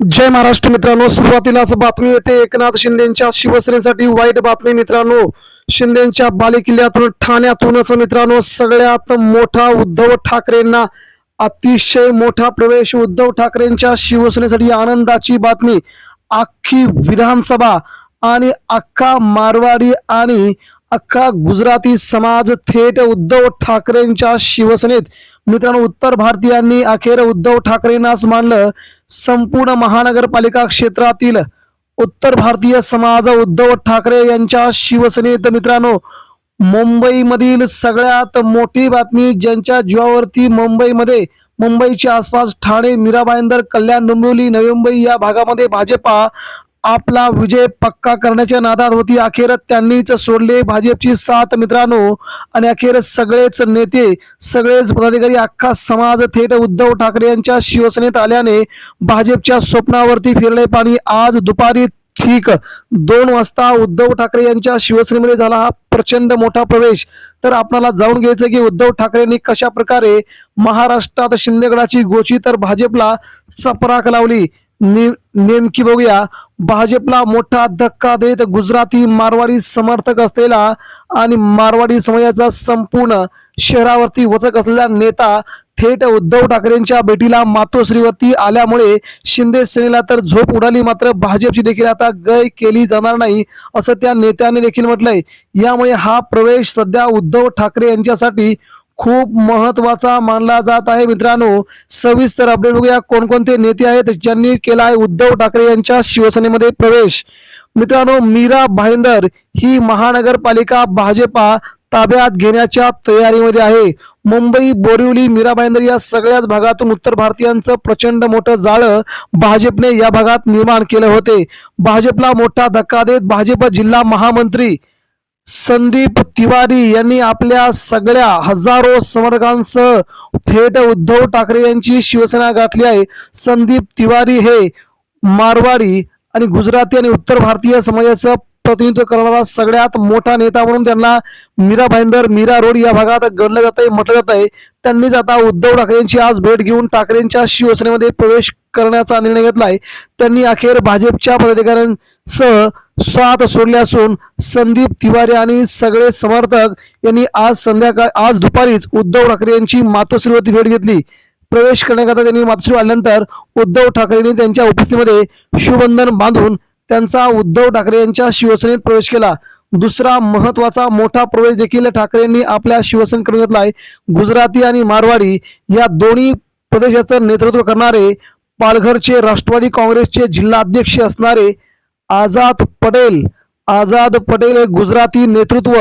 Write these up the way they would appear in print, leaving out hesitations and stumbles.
जय महाराष्ट्र मित्रांनो, सुरुवातीलाच बातमी येते एकनाथ शिंदेच्या शिवसेनेसाठी वाईट बातमी मित्रांनो. शिंदेच्या बालेकिल्ल्यातून ठाण्यातूनच मित्रांनो सगळ्यात मोठा उद्धव ठाकरेंना अतिशय मोठा प्रवेश. उद्धव ठाकरेंच्या शिवसेनेसाठी आनंदाची बातमी. अख्खी विधानसभा आणि अख्खा मारवाडी आणि अख्खा गुजराती समाज थेट उद्धव ठाकरेंच्या शिवसेनेत. मित्रांनो, उत्तर भारतीयांनी अखेर उद्धव ठाकरेंनाच मानलं. संपूर्ण महानगरपालिका क्षेत्रातील उत्तर भारतीय समाज उद्धव ठाकरे यांच्या शिवसेनेत. मित्रांनो, मुंबईमधील सगळ्यात मोठी बातमी, ज्यांच्या जीवावरती मुंबईच्या आसपास ठाणे, मीरा भाईंदर, कल्याण, डोंबिवली, नवी मुंबई या भागामध्ये भाजपा आपला विजय पक्का करण्याच्या नादात होती. अखेर त्यांनीच सोडले भाजपची साथ मित्रांनो. आणि अखेर सगळेच नेते, सगळेच पदाधिकारी, अख्खा समाज थेट उद्धव ठाकरे यांच्या शिवसेनेत आल्याने भाजपच्या स्वप्नावरती फिरले पाणी. आज दुपारी ठीक 2 वाजता उद्धव ठाकरे यांच्या शिवसेनेमध्ये झाला हा प्रचंड मोठा प्रवेश. तर आपल्याला जाऊन घ्यायचं की उद्धव ठाकरेंनी कशा प्रकारे महाराष्ट्रात शिंदेगडाची गोची तर भाजपला चपराक लावली. नेमकी बघूया. भाजपला मोठा धक्का देत गुजराती मारवाडी समर्थक असलेला आणि मारवाडी समाजाचा संपूर्ण शहरावरती वचक असलेला नेता थेट उद्धव ठाकरेंच्या भेटीला मातोश्रीवरती आल्यामुळे शिंदे सेनेला तर झोप उडाली. मात्र भाजपची देखील आता गय केली जाणार नाही असं त्या नेत्याने देखील म्हटलंय. यामुळे हा प्रवेश सध्या उद्धव ठाकरे यांच्यासाठी खूप महत्वाचा मानला जात आहे. मित्रांनो, सविस्तर अपडेट बघूया कोणकोणते नेते आहेत ज्यांनी केला आहे उद्धव ठाकरे यांच्या शिवसेनेमध्ये प्रवेश. मित्रांनो, मीरा भाईंदर ही महानगरपालिका भाजपा ताब्यात घेण्याच्या तयारीमध्ये आहे. मुंबई, बोरिवली, मीरा भाईंदर या सगळ्याच भागातून उत्तर भारतीयांचं प्रचंड मोठं जाळं भाजपने या भागात निर्माण केले होते. भाजपला मोठा धक्का देत भाजप जिल्हा महामंत्री संदीप तिवारी यांनी आपल्या सगळ्या हजारो समर्थकांसह थेट उद्धव ठाकरे यांची शिवसेना गाठली आहे. संदीप तिवारी हे मारवाडी आणि गुजराती आणि उत्तर भारतीय समाजाचं प्रतिनिधित्व करणारा सगळ्यात मोठा नेता म्हणून त्यांना मीरा भाईंदर, मीरा रोड या भागात गणलं जात आहे, म्हटलं जात आहे. त्यांनीच आता उद्धव ठाकरेंची आज भेट घेऊन ठाकरेंच्या शिवसेनेमध्ये प्रवेश करण्याचा निर्णय घेतलाय. त्यांनी अखेर भाजपच्या पदाधिकाऱ्यांसह साथ सोडले असून संदीप तिवारी आणि सगळे समर्थक यांनी आज दुपारीच उद्धव ठाकरे यांची मातोश्रीवरती भेट घेतली. प्रवेश करण्याकरता त्यांनी मातोश्री आल्यानंतर उद्धव ठाकरेंनी त्यांच्या उपस्थितीमध्ये शिवबंधन बांधून त्यांचा उद्धव ठाकरे यांच्या शिवसेनेत प्रवेश केला. दुसरा महत्वाचा मोठा प्रवेश देखील ठाकरेंनी आपल्या शिवसेनेत करून घेतला आहे. गुजराती आणि मारवाडी या दोन्ही प्रदेशाचं नेतृत्व करणारे पालघरचे राष्ट्रवादी काँग्रेसचे जिल्हाध्यक्ष असणारे आझाद पटेल हे गुजराती नेतृत्व,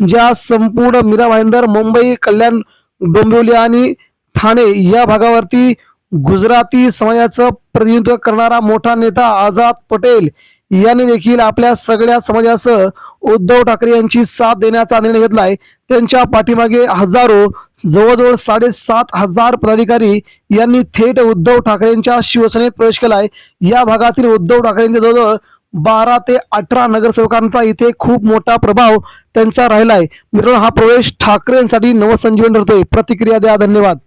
ज्या संपूर्ण मीरा भाईंदर, मुंबई, कल्याण, डोंबिवली आणि ठाणे या भागावरती गुजराती समाजाचं प्रतिनिधित्व करणारा मोठा नेता आझाद पटेल यांनी देखील आपल्या सगळ्या समाजासह उद्धव ठाकरे यांची साथ देण्याचा निर्णय घेतलाय. त्यांच्या पाठीमागे हजारो, जवळजवळ 7,500 पदाधिकारी यांनी थेट उद्धव ठाकरेंच्या शिवसेनेत प्रवेश केलाय. या भागातील उद्धव ठाकरेंचे जवळजवळ 12 ते 18 नगरसेवकांचा इथे खूप मोठा प्रभाव त्यांचा राहिलाय. मित्रांनो, हा प्रवेश ठाकरेंसाठी नवसंजीवन ठरतोय. प्रतिक्रिया द्या. धन्यवाद.